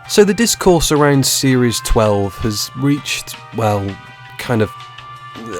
So the discourse around Series 12 has reached, well, kind of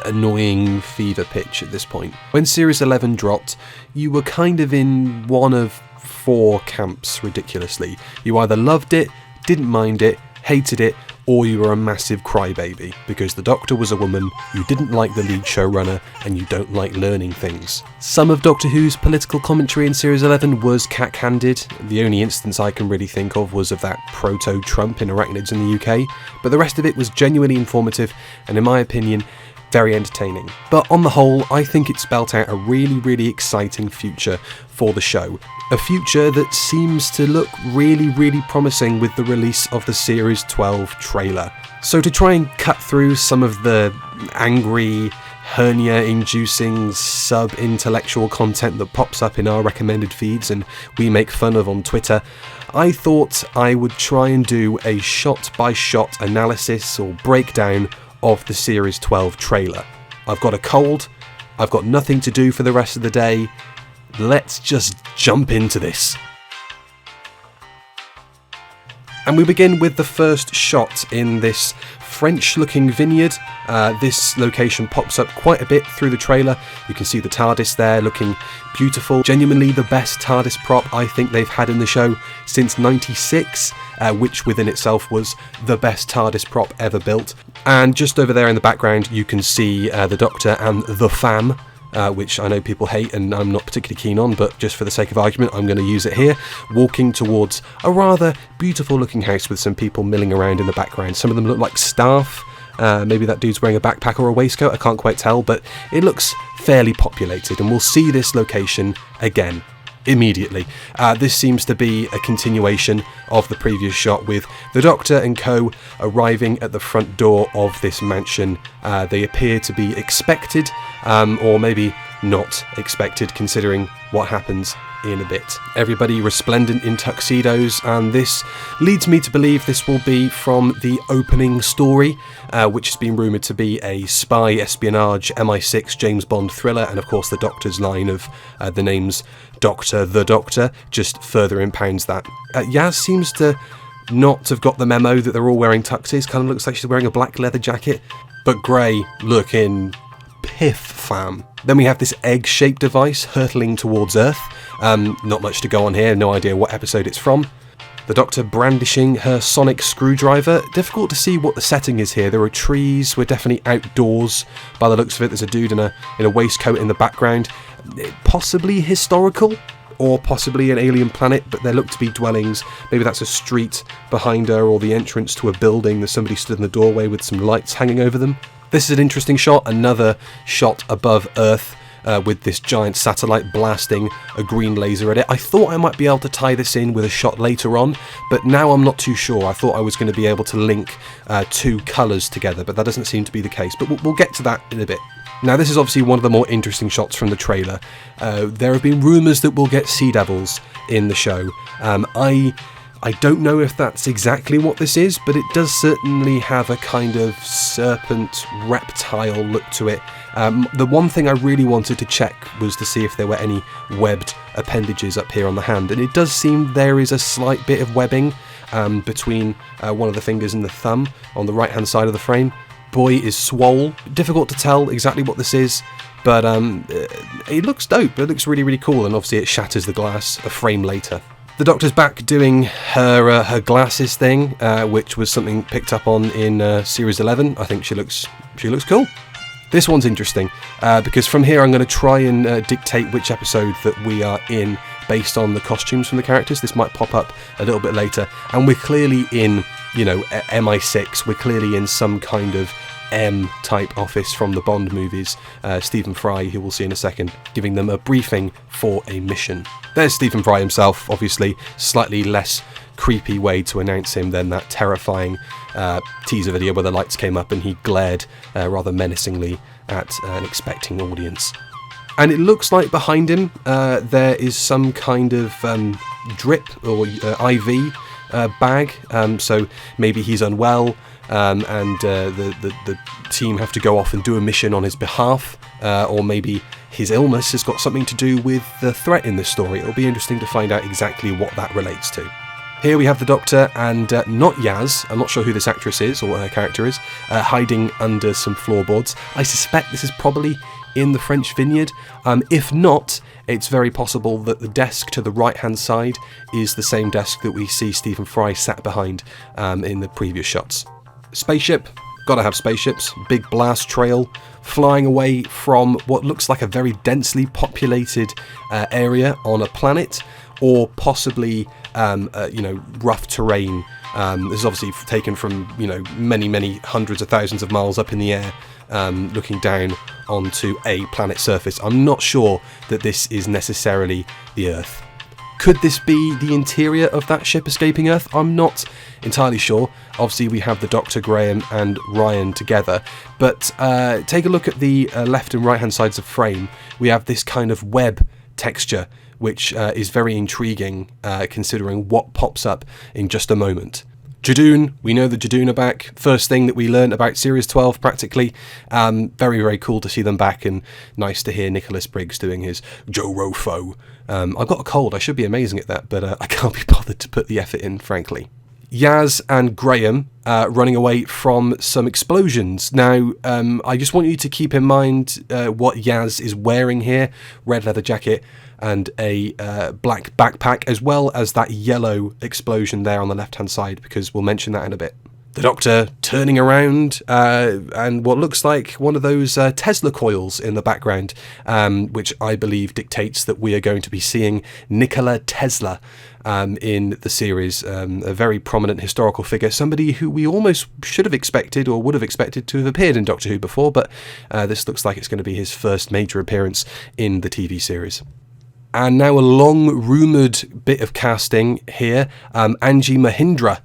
annoying fever pitch at this point. When Series 11 dropped, you were kind of in one of four camps, ridiculously. You either loved it, didn't mind it, hated it, or you were a massive crybaby, because the Doctor was a woman, you didn't like the lead showrunner, and you don't like learning things. Some of Doctor Who's political commentary in Series 11 was cack-handed. The only instance I can really think of was of that proto-Trump in Arachnids in the UK, but the rest of it was genuinely informative, and in my opinion, very entertaining. But on the whole, I think it spelt out a really, really exciting future for the show. A future that seems to look really, really promising with the release of the Series 12 trailer. So to try and cut through some of the angry, hernia-inducing, sub-intellectual content that pops up in our recommended feeds and we make fun of on Twitter, I thought I would try and do a shot-by-shot analysis or breakdown of the Series 12 trailer. I've got a cold, I've got nothing to do for the rest of the day, let's just jump into this. And we begin with the first shot in this French-looking vineyard. This location pops up quite a bit through the trailer. You can see the TARDIS there looking beautiful. Genuinely the best TARDIS prop I think they've had in the show since '96, which within itself was the best TARDIS prop ever built. And just over there in the background you can see the Doctor and the fam, which I know people hate and I'm not particularly keen on, but just for the sake of argument I'm going to use it here, walking towards a rather beautiful looking house with some people milling around in the background. Some of them look like staff, maybe that dude's wearing a backpack or a waistcoat, I can't quite tell, but it looks fairly populated, and we'll see this location again immediately. This seems to be a continuation of the previous shot with the Doctor and co arriving at the front door of this mansion. They appear to be expected, or maybe not expected considering what happens in a bit. Everybody resplendent in tuxedos, and this leads me to believe this will be from the opening story, which has been rumoured to be a spy espionage MI6 James Bond thriller, and of course the Doctor's line of the names Doctor, the Doctor, just further impounds that. Yaz seems to not have got the memo that they're all wearing tuxes, kind of looks like she's wearing a black leather jacket, but grey looking piff, fam. Then we have this egg-shaped device hurtling towards Earth. Not much to go on here, no idea what episode it's from. The Doctor brandishing her sonic screwdriver. Difficult to see what the setting is here. There are trees, we're definitely outdoors. By the looks of it, there's a dude in a waistcoat in the background. Possibly historical, or possibly an alien planet, but there look to be dwellings. Maybe that's a street behind her, or the entrance to a building. There's somebody stood in the doorway with some lights hanging over them. This is an interesting shot, another shot above Earth, with this giant satellite blasting a green laser at it. I thought I might be able to tie this in with a shot later on, but now I'm not too sure. I thought I was going to be able to link two colours together, but that doesn't seem to be the case. But we'll get to that in a bit. Now, this is obviously one of the more interesting shots from the trailer. There have been rumours that we'll get Sea Devils in the show. I don't know if that's exactly what this is, but it does certainly have a kind of serpent, reptile look to it. The one thing I really wanted to check was to see if there were any webbed appendages up here on the hand, and it does seem there is a slight bit of webbing between one of the fingers and the thumb on the right hand side of the frame. Boy is swole. Difficult to tell exactly what this is, but it looks dope. It looks really, really cool, and obviously it shatters the glass a frame later. The Doctor's back doing her glasses thing, which was something picked up on in Series 11. I think she looks cool. This one's interesting, because from here I'm going to try and dictate which episode that we are in based on the costumes from the characters. This might pop up a little bit later, and we're clearly in, MI6. We're clearly in some kind of M-type office from the Bond movies. Stephen Fry, who we'll see in a second, giving them a briefing for a mission. There's Stephen Fry himself, obviously, slightly less creepy way to announce him than that terrifying teaser video where the lights came up and he glared rather menacingly at an expecting audience. And it looks like behind him there is some kind of drip or IV bag, so maybe he's unwell, and the team have to go off and do a mission on his behalf, or maybe his illness has got something to do with the threat in this story. It'll be interesting to find out exactly what that relates to. Here we have the Doctor and not Yaz, I'm not sure who this actress is or what her character is, hiding under some floorboards. I suspect this is probably in the French vineyard. If not, it's very possible that the desk to the right-hand side is the same desk that we see Stephen Fry sat behind in the previous shots. Spaceship. Gotta have spaceships. Big blast trail flying away from what looks like a very densely populated area on a planet, or possibly rough terrain. This is obviously taken from many hundreds of thousands of miles up in the air, looking down onto a planet surface. I'm not sure that this is necessarily the Earth. Could this be the interior of that ship escaping Earth? I'm not entirely sure. Obviously we have the Doctor, Graham and Ryan together, but take a look at the left and right hand sides of frame. We have this kind of web texture, which is very intriguing considering what pops up in just a moment. Judoon, we know the Judoon are back. First thing that we learned about Series 12 practically. Very, very cool to see them back, and nice to hear Nicholas Briggs doing his Joe Rofo. I've got a cold, I should be amazing at that, but I can't be bothered to put the effort in, frankly. Yaz and Graham running away from some explosions. Now, I just want you to keep in mind what Yaz is wearing here. Red leather jacket and a black backpack, as well as that yellow explosion there on the left-hand side, because we'll mention that in a bit. The Doctor turning around and what looks like one of those Tesla coils in the background, which I believe dictates that we are going to be seeing Nikola Tesla in the series, a very prominent historical figure, somebody who we almost should have expected or would have expected to have appeared in Doctor Who before, but this looks like it's going to be his first major appearance in the TV series. And now a long-rumoured bit of casting here. Angie Mahindra,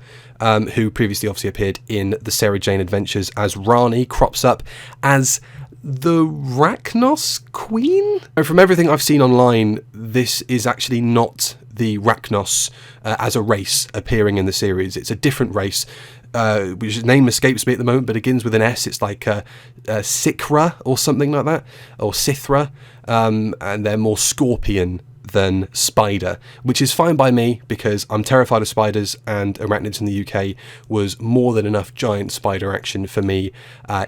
who previously obviously appeared in the Sarah Jane Adventures as Rani, crops up as the Rachnos Queen? And from everything I've seen online, this is actually not the Rachnos as a race appearing in the series. It's a different race, which name escapes me at the moment, but begins with an S. It's like Sikra or something like that, or Sithra, and they're more scorpion than spider, which is fine by me because I'm terrified of spiders, and arachnids in the UK was more than enough giant spider action for me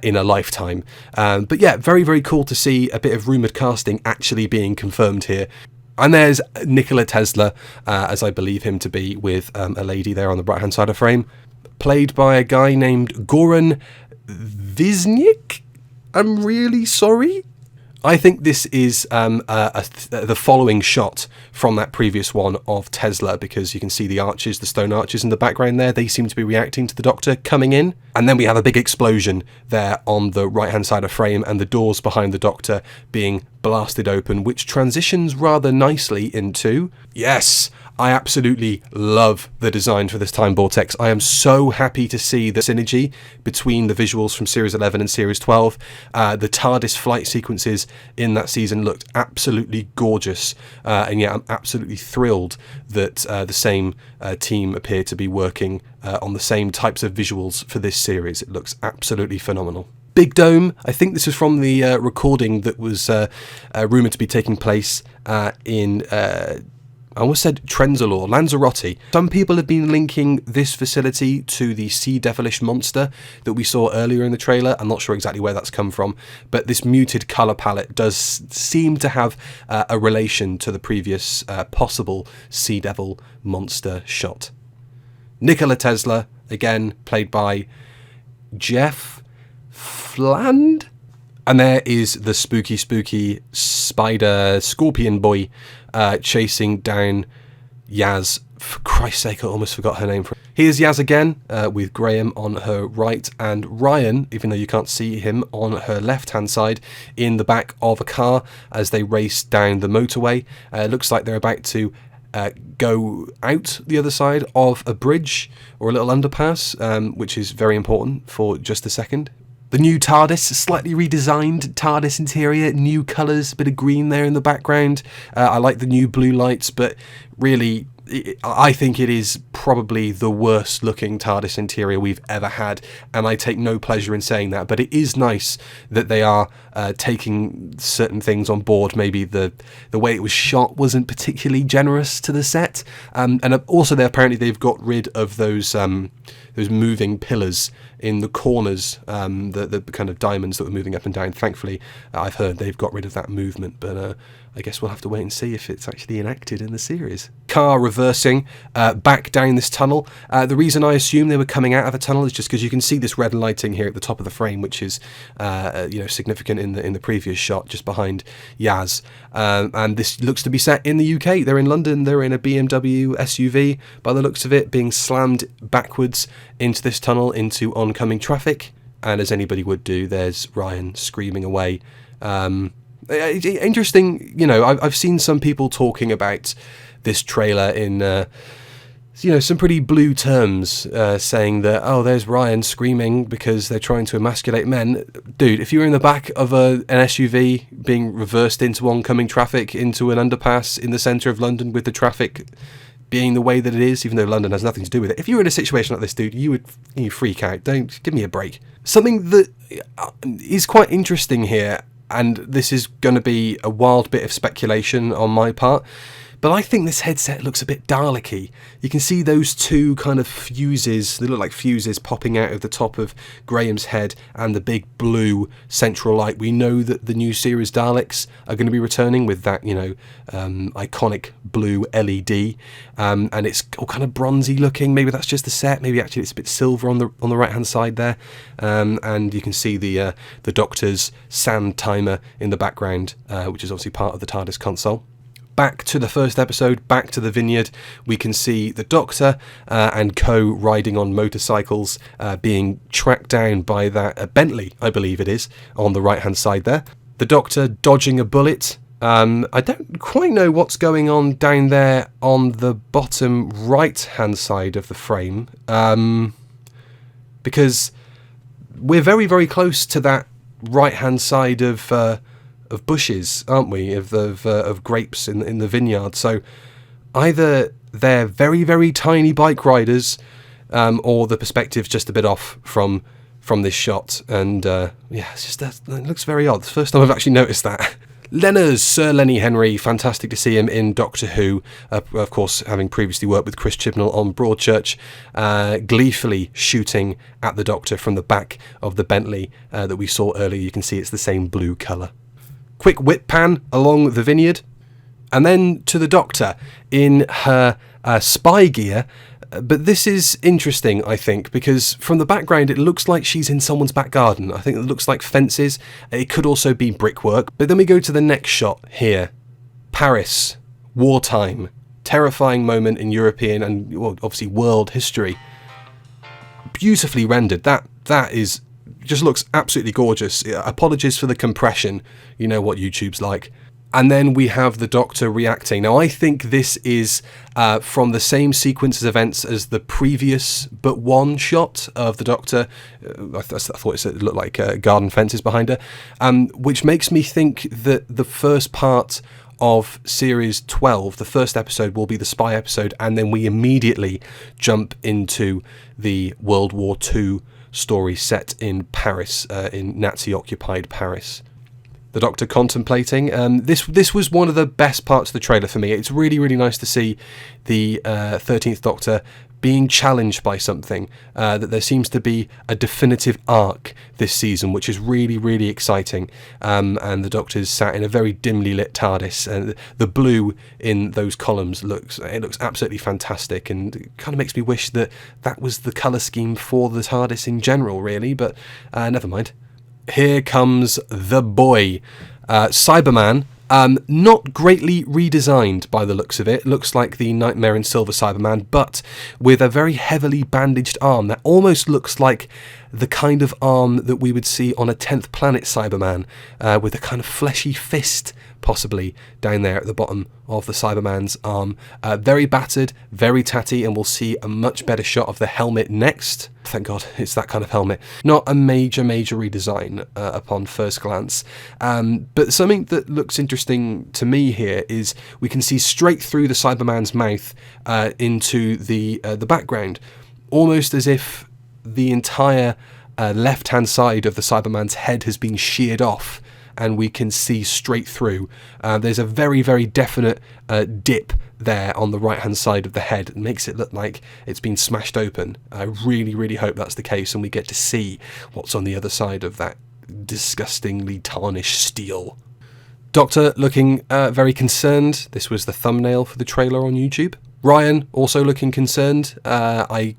in a lifetime. But yeah, very, very cool to see a bit of rumoured casting actually being confirmed here. And there's Nikola Tesla, as I believe him to be, with a lady there on the right-hand side of frame, played by a guy named Goran Visnik. I'm really sorry. I think this is the following shot from that previous one of Tesla, because you can see the arches, the stone arches in the background there. They seem to be reacting to the Doctor coming in. And then we have a big explosion there on the right-hand side of frame, and the doors behind the Doctor being blasted open, which transitions rather nicely into... Yes! I absolutely love the design for this time vortex. I am so happy to see the synergy between the visuals from Series 11 and Series 12. The TARDIS flight sequences in that season looked absolutely gorgeous. And yeah, I'm absolutely thrilled that the same team appear to be working on the same types of visuals for this series. It looks absolutely phenomenal. Big Dome, I think this is from the recording that was rumoured to be taking place in... I almost said Trenzalore, Lanzarote. Some people have been linking this facility to the sea devilish monster that we saw earlier in the trailer. I'm not sure exactly where that's come from, but this muted colour palette does seem to have a relation to the previous possible sea devil monster shot. Nikola Tesla, again, played by Jeff Fland. And there is the spooky spider scorpion boy chasing down Yaz. For Christ's sake, I almost forgot her name. Here's Yaz again, with Graham on her right and Ryan, even though you can't see him, on her left-hand side in the back of a car as they race down the motorway. It looks like they're about to go out the other side of a bridge or a little underpass, which is very important for just a second. The new TARDIS, slightly redesigned TARDIS interior, new colours, bit of green there in the background. I like the new blue lights, but really, I think it is probably the worst looking TARDIS interior we've ever had, and I take no pleasure in saying that, but it is nice that they are taking certain things on board. Maybe the way it was shot wasn't particularly generous to the set, and also they've got rid of those moving pillars in the corners, the kind of diamonds that were moving up and down. Thankfully, I've heard they've got rid of that movement, but I guess we'll have to wait and see if it's actually enacted in the series. Car reversing back down this tunnel. The reason I assume they were coming out of a tunnel is just because you can see this red lighting here at the top of the frame, which is significant in the previous shot just behind Yaz. And this looks to be set in the UK. They're in London. They're in a BMW SUV by the looks of it, being slammed backwards into this tunnel into oncoming traffic. And as anybody would do, there's Ryan screaming away. Interesting, I've seen some people talking about this trailer in some pretty blue terms, saying that, oh, there's Ryan screaming because they're trying to emasculate men. Dude, if you're in the back of an SUV being reversed into oncoming traffic into an underpass in the centre of London with the traffic being the way that it is, even though London has nothing to do with it, if you were in a situation like this, dude, you freak out. Don't give me a break. Something that is quite interesting here, and this is going to be a wild bit of speculation on my part, but I think this headset looks a bit Dalek-y. You can see those two kind of fuses, they look like fuses popping out of the top of Graham's head, and the big blue central light. We know that the new series Daleks are going to be returning with that, iconic blue LED, and it's all kind of bronzy looking. Maybe that's just the set. Maybe actually it's a bit silver on the right hand side there, and you can see the Doctor's sand timer in the background, which is obviously part of the TARDIS console. Back to the first episode, back to the vineyard, we can see the Doctor and co riding on motorcycles, being tracked down by that Bentley, I believe it is, on the right hand side there. The Doctor dodging a bullet. I don't quite know what's going on down there on the bottom right hand side of the frame, because we're very, very close to that right hand side of bushes, aren't we, of grapes in the vineyard. So either they're very, very tiny bike riders, or the perspective's just a bit off from this shot, and it's just it looks very odd. It's the first time I've actually noticed that. Lenners, Sir Lenny Henry, fantastic to see him in Doctor Who, of course having previously worked with Chris Chibnall on Broadchurch, gleefully shooting at the Doctor from the back of the Bentley that we saw earlier. You can see it's the same blue colour. Quick whip pan along the vineyard, and then to the Doctor in her spy gear. But this is interesting, I think, because from the background it looks like she's in someone's back garden. I think it looks like fences. It could also be brickwork. But then we go to the next shot here. Paris, wartime, terrifying moment in European and obviously world history. Beautifully rendered. That is just looks absolutely gorgeous. Apologies for the compression. You know what YouTube's like. And then we have the Doctor reacting. Now, I think this is from the same sequence of events as the previous but one shot of the Doctor. I thought it looked like garden fences behind her, which makes me think that the first part of Series 12, the first episode, will be the spy episode, and then we immediately jump into the World War II story set in Paris, in Nazi-occupied Paris. The Doctor contemplating. This was one of the best parts of the trailer for me. It's really, really nice to see the 13th Doctor being challenged by something, that there seems to be a definitive arc this season, which is really, really exciting. And the Doctor's sat in a very dimly lit TARDIS, and the blue in those columns looks absolutely fantastic, and it kind of makes me wish that was the colour scheme for the TARDIS in general, really, but never mind. Here comes the boy, Cyberman. Not greatly redesigned by the looks of it. Looks like the Nightmare in Silver Cyberman, but with a very heavily bandaged arm that almost looks like the kind of arm that we would see on a 10th Planet Cyberman, with a kind of fleshy fist possibly down there at the bottom of the Cyberman's arm. Very battered, very tatty, and we'll see a much better shot of the helmet next. Thank God it's that kind of helmet. Not a major redesign upon first glance. But something that looks interesting to me here is we can see straight through the Cyberman's mouth into the background, almost as if the entire left-hand side of the Cyberman's head has been sheared off, and we can see straight through. There's a very definite dip there on the right-hand side of the head. It makes it look like it's been smashed open. I really hope that's the case, and we get to see what's on the other side of that disgustingly tarnished steel. Doctor looking very concerned. This was the thumbnail for the trailer on YouTube. Ryan also looking concerned. I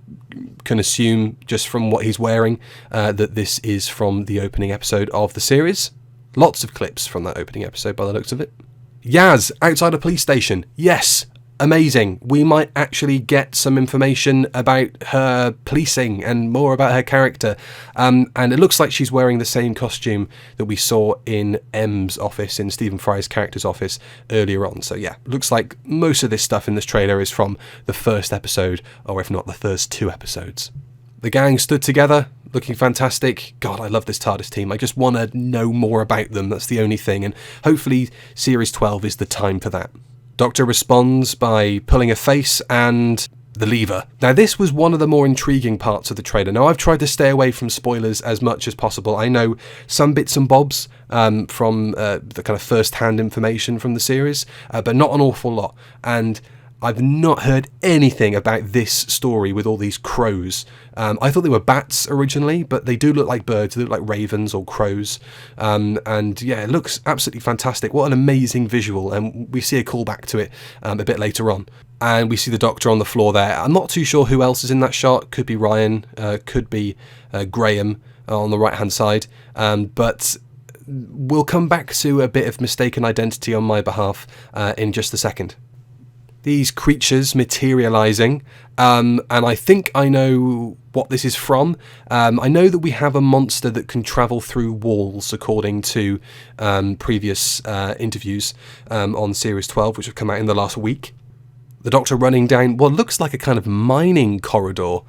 can assume just from what he's wearing that this is from the opening episode of the series. Lots of clips from that opening episode by the looks of it. Yaz, outside a police station. Yes, amazing. We might actually get some information about her policing and more about her character. And it looks like she's wearing the same costume that we saw in M's office, in Stephen Fry's character's office earlier on. So yeah, looks like most of this stuff in this trailer is from the first episode, or if not the first 2 episodes. The gang stood together, looking fantastic. God, I love this TARDIS team. I just want to know more about them. That's the only thing. And hopefully Series 12 is the time for that. Doctor responds by pulling a face and the lever. Now, this was one of the more intriguing parts of the trailer. Now, I've tried to stay away from spoilers as much as possible. I know some bits and bobs from the kind of first-hand information from the series, but not an awful lot. And I've not heard anything about this story with all these crows. I thought they were bats originally, but they do look like birds. They look like ravens or crows. And yeah, it looks absolutely fantastic. What an amazing visual. And we see a callback to it a bit later on. And we see the Doctor on the floor there. I'm not too sure who else is in that shot. Could be Ryan, could be Graham on the right-hand side. But we'll come back to a bit of mistaken identity on my behalf in just a second. These creatures materializing, and I think I know what this is from. I know that we have a monster that can travel through walls, according to previous interviews on Series 12, which have come out in the last week. The Doctor running down what looks like a kind of mining corridor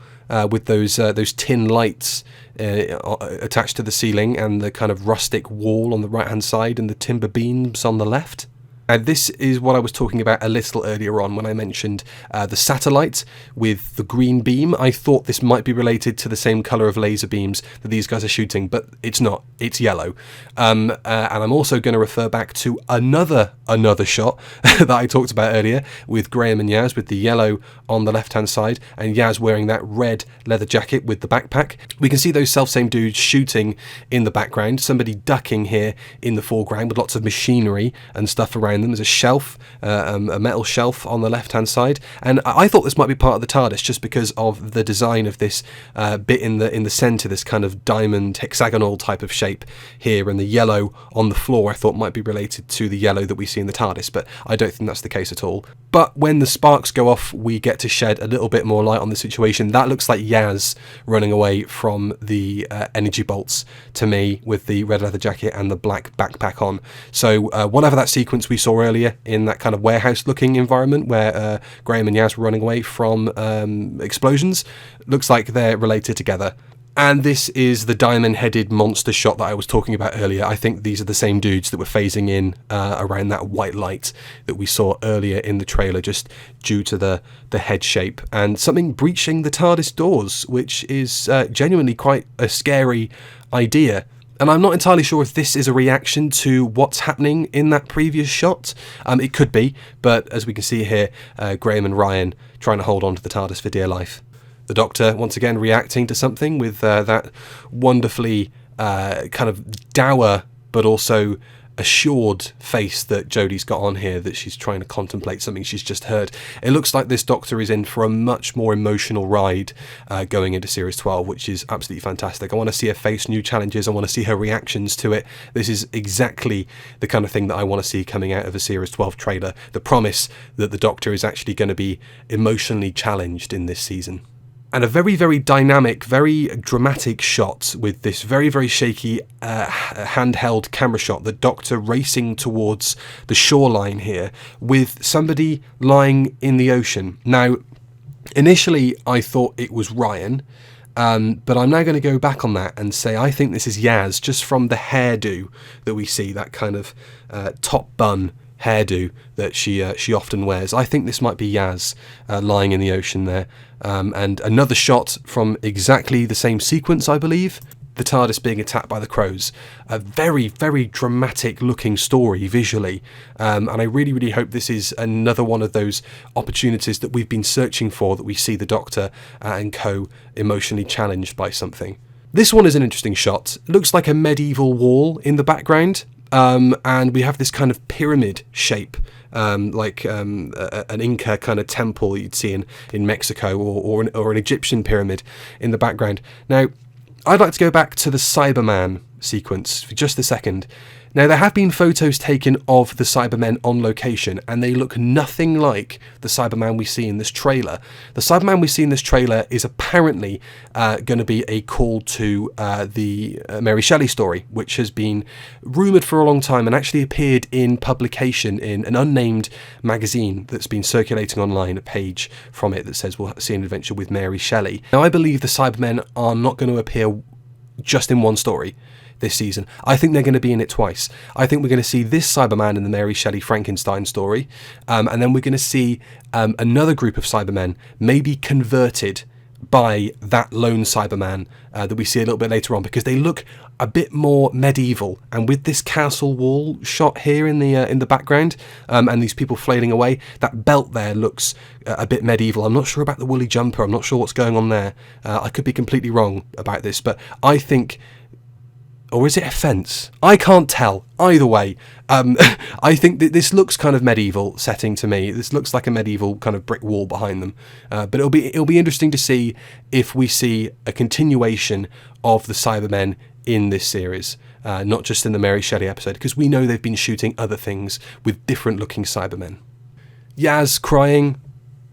with those tin lights attached to the ceiling, and the kind of rustic wall on the right-hand side, and the timber beams on the left. And this is what I was talking about a little earlier on when I mentioned the satellite with the green beam. I thought this might be related to the same colour of laser beams that these guys are shooting, but it's not. It's yellow. And I'm also going to refer back to another shot that I talked about earlier with Graham and Yaz, with the yellow on the left-hand side, and Yaz wearing that red leather jacket with the backpack. We can see those self-same dudes shooting in the background, somebody ducking here in the foreground with lots of machinery and stuff around them. There's a shelf, a metal shelf on the left-hand side, and I thought this might be part of the TARDIS just because of the design of this bit in the centre, this kind of diamond hexagonal type of shape here, and the yellow on the floor I thought might be related to the yellow that we see in the TARDIS, but I don't think that's the case at all. But when the sparks go off, we get to shed a little bit more light on the situation. That looks like Yaz running away from the energy bolts to me, with the red leather jacket and the black backpack on. So whatever that sequence we saw earlier in that kind of warehouse looking environment where Graham and Yaz were running away from explosions, looks like they're related together. And this is the diamond-headed monster shot that I was talking about earlier. I think these are the same dudes that were phasing in around that white light that we saw earlier in the trailer, just due to the head shape. And something breaching the TARDIS doors, which is genuinely quite a scary idea. And I'm not entirely sure if this is a reaction to what's happening in that previous shot. It could be, but as we can see here, Graham and Ryan trying to hold on to the TARDIS for dear life. The Doctor, once again, reacting to something with that wonderfully kind of dour but also assured face that Jodie's got on here, that she's trying to contemplate something she's just heard. It looks like this Doctor is in for a much more emotional ride going into Series 12, which is absolutely fantastic. I want to see her face new challenges. I want to see her reactions to it. This is exactly the kind of thing that I want to see coming out of a Series 12 trailer. The promise that the Doctor is actually going to be emotionally challenged in this season. And a very, very dynamic, very dramatic shot with this very, very shaky handheld camera shot. The Doctor racing towards the shoreline here with somebody lying in the ocean. Now, initially I thought it was Ryan, but I'm now going to go back on that and say I think this is Yaz, just from the hairdo that we see, that kind of top bun hairdo that she often wears. I think this might be Yaz lying in the ocean there. And another shot from exactly the same sequence, I believe. The TARDIS being attacked by the crows. A very, very dramatic looking story visually. And I really, really hope this is another one of those opportunities that we've been searching for, that we see the Doctor and co emotionally challenged by something. This one is an interesting shot. It looks like a medieval wall in the background. And we have this kind of pyramid shape, like an Inca kind of temple that you'd see in Mexico, or an Egyptian pyramid in the background. Now, I'd like to go back to the Cyberman sequence for just a second. Now, there have been photos taken of the Cybermen on location, and they look nothing like the Cyberman we see in this trailer. The Cyberman we see in this trailer is apparently going to be a call to the Mary Shelley story, which has been rumoured for a long time and actually appeared in publication in an unnamed magazine that's been circulating online, a page from it that says we'll see an adventure with Mary Shelley. Now, I believe the Cybermen are not going to appear just in one story this season. I think they're going to be in it twice. I think we're going to see this Cyberman in the Mary Shelley Frankenstein story, and then we're going to see another group of Cybermen maybe converted by that lone Cyberman that we see a little bit later on, because they look a bit more medieval, and with this castle wall shot here in the background, and these people flailing away, that belt there looks a bit medieval. I'm not sure about the woolly jumper. I'm not sure what's going on there. I could be completely wrong about this, but I think, or is it a fence? I can't tell. Either way, I think that this looks kind of medieval setting to me. This looks like a medieval kind of brick wall behind them. But it'll be interesting to see if we see a continuation of the Cybermen in this series, not just in the Mary Shelley episode, because we know they've been shooting other things with different looking Cybermen. Yaz crying.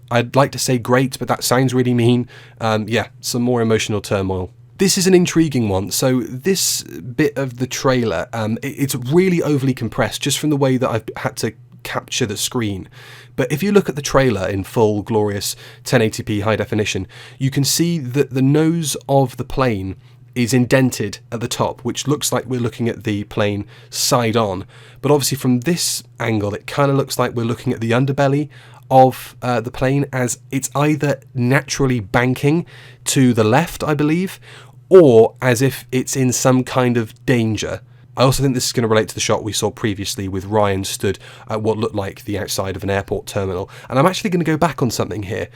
I'd like to say great, but that sounds really mean. Yeah, some more emotional turmoil. This is an intriguing one. So this bit of the trailer, it's really overly compressed just from the way that I've had to capture the screen. But if you look at the trailer in full, glorious 1080p high definition, you can see that the nose of the plane is indented at the top, which looks like we're looking at the plane side on. But obviously from this angle, it kind of looks like we're looking at the underbelly of the plane, as it's either naturally banking to the left, I believe, or as if it's in some kind of danger. I also think this is going to relate to the shot we saw previously with Ryan stood at what looked like the outside of an airport terminal. And I'm actually going to go back on something here.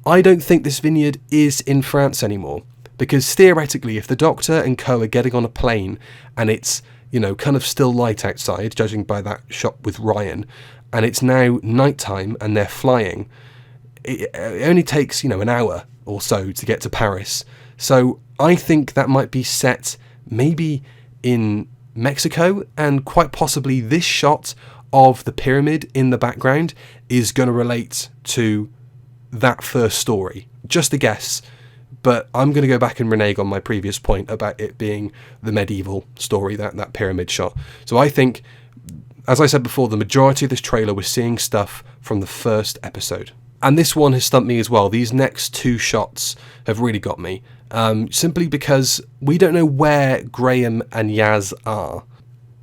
I don't think this vineyard is in France anymore, because theoretically, if the Doctor and co are getting on a plane and it's, you know, kind of still light outside, judging by that shot with Ryan, and it's now nighttime and they're flying, it only takes, you know, an hour or so to get to Paris. So I think that might be set maybe in Mexico, and quite possibly this shot of the pyramid in the background is going to relate to that first story. Just a guess, but I'm going to go back and renege on my previous point about it being the medieval story, that pyramid shot. So I think, as I said before, the majority of this trailer we're seeing stuff from the first episode. And this one has stumped me as well. These next two shots have really got me. Simply because we don't know where Graham and Yaz are.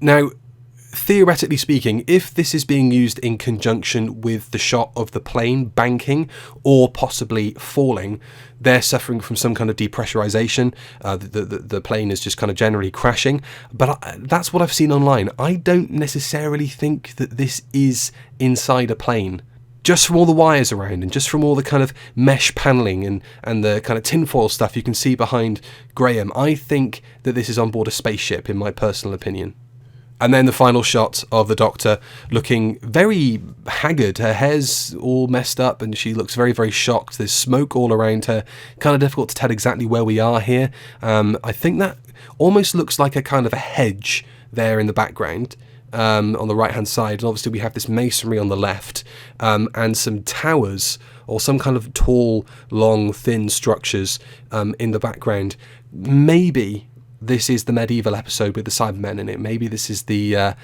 Now, theoretically speaking, if this is being used in conjunction with the shot of the plane banking or possibly falling, they're suffering from some kind of depressurization. The plane is just kind of generally crashing. But that's what I've seen online. I don't necessarily think that this is inside a plane. Just from all the wires around and just from all the kind of mesh paneling and the kind of tinfoil stuff you can see behind Graham, I think that this is on board a spaceship, in my personal opinion. And then the final shot of the Doctor looking very haggard. Her hair's all messed up and she looks very, very shocked. There's smoke all around her. Kind of difficult to tell exactly where we are here. I think that almost looks like a kind of a hedge there in the background. on the right hand side, and obviously we have this masonry on the left, and some towers or some kind of tall, long, thin structures in the background. Maybe this is the medieval episode with the Cybermen in it. Maybe this is the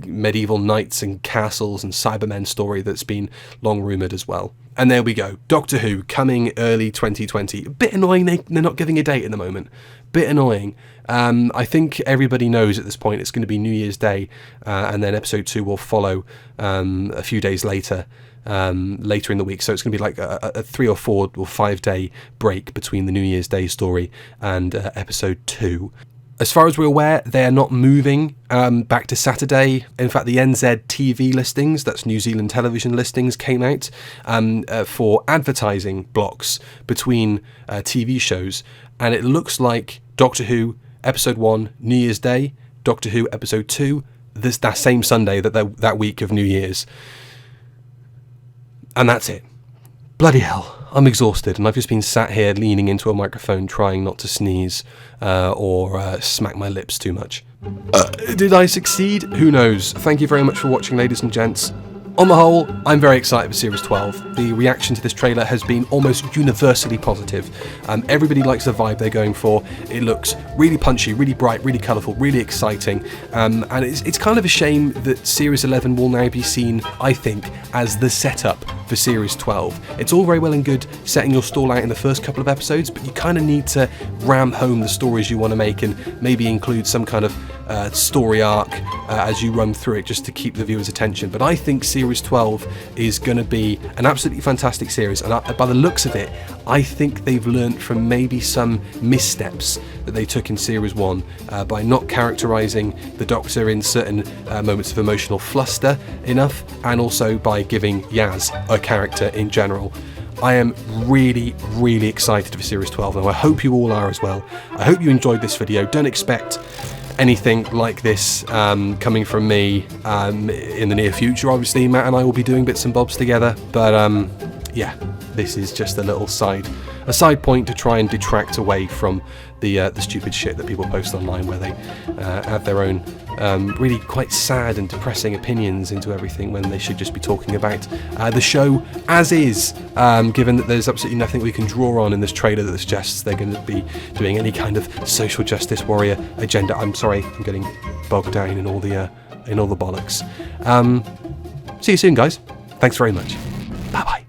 medieval knights and castles and Cybermen story that's been long rumoured as well. And there we go. Doctor Who coming early 2020. A bit annoying they're not giving a date at the moment. Bit annoying. I think everybody knows at this point it's going to be New Year's Day, and then episode 2 will follow a few days later in the week. So it's going to be like a 3 or 4 or 5 day break between the New Year's Day story and episode 2. As far as we're aware, they are not moving back to Saturday. In fact, the NZ TV listings, that's New Zealand television listings, came out for advertising blocks between TV shows. And it looks like Doctor Who episode 1, New Year's Day, Doctor Who episode 2, that same Sunday, that week of New Year's. And that's it. Bloody hell. I'm exhausted, and I've just been sat here leaning into a microphone trying not to sneeze or smack my lips too much. Did I succeed? Who knows? Thank you very much for watching, ladies and gents. On the whole, I'm very excited for Series 12. The reaction to this trailer has been almost universally positive. Everybody likes the vibe they're going for. It looks really punchy, really bright, really colourful, really exciting. And it's kind of a shame that Series 11 will now be seen, I think, as the setup for Series 12. It's all very well and good setting your stall out in the first couple of episodes, but you kind of need to ram home the stories you want to make and maybe include some kind of story arc as you run through it, just to keep the viewer's attention. But I think Series 12 is going to be an absolutely fantastic series, and by the looks of it, I think they've learnt from maybe some missteps that they took in Series 1 by not characterising the Doctor in certain moments of emotional fluster enough, and also by giving Yaz a character in general. I am really, really excited for Series 12, and I hope you all are as well. I hope you enjoyed this video. Don't expect anything like this coming from me in the near future. Obviously, Matt and I will be doing bits and bobs together, but yeah, this is just a little side point to try and detract away from the stupid shit that people post online, where they add their own really quite sad and depressing opinions into everything when they should just be talking about the show as is, given that there's absolutely nothing we can draw on in this trailer that suggests they're going to be doing any kind of social justice warrior agenda. I'm sorry, I'm getting bogged down in all the bollocks. See you soon, guys. Thanks very much. Bye bye.